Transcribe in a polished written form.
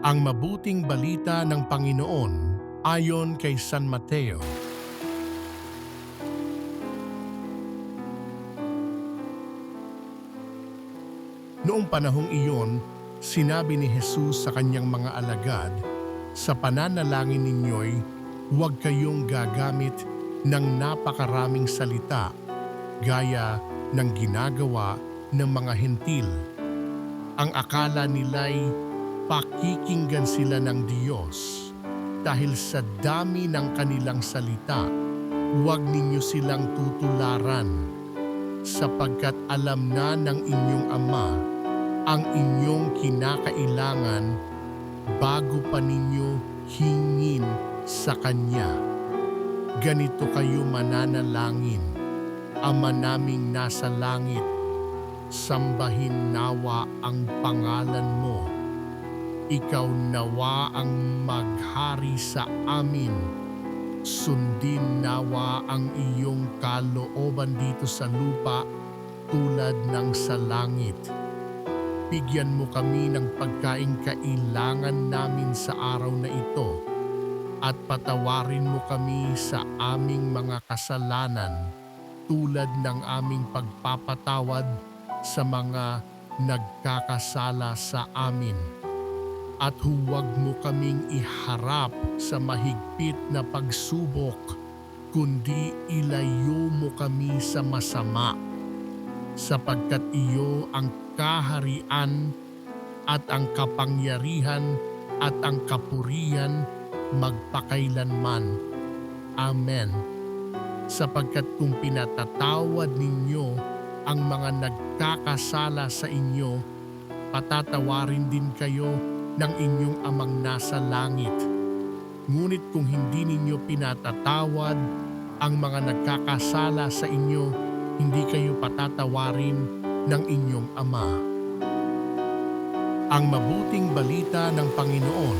Ang mabuting balita ng Panginoon ayon kay San Mateo. Noong panahong iyon, sinabi ni Jesus sa kanyang mga alagad, "Sa pananalangin ninyo'y huwag kayong gagamit ng napakaraming salita gaya ng ginagawa ng mga hentil. Ang akala nila'y pakikinggan sila ng Diyos. Dahil sa dami ng kanilang salita, huwag ninyo silang tutularan, sapagkat alam na ng inyong Ama ang inyong kinakailangan bago pa ninyo hingin sa Kanya. Ganito kayo mananalangin: Ama naming nasa langit, sambahin nawa ang pangalan mo. Ikaw nawa ang maghari sa amin. Sundin nawa ang iyong kalooban dito sa lupa tulad ng sa langit. Bigyan mo kami ng pagkaing kailangan namin sa araw na ito, at patawarin mo kami sa aming mga kasalanan tulad ng aming pagpapatawad sa mga nagkakasala sa amin. At huwag mo kaming iharap sa mahigpit na pagsubok, kundi ilayo mo kami sa masama. Sapagkat iyo ang kaharian at ang kapangyarihan at ang kapurihan magpakailanman. Amen. Sapagkat kung pinatatawad ninyo ang mga nagkakasala sa inyo, patatawarin din kayo ng inyong Amang nasa langit. Ngunit kung hindi ninyo pinatatawad ang mga nagkakasala sa inyo, hindi kayo patatawarin ng inyong Ama. Ang mabuting balita ng Panginoon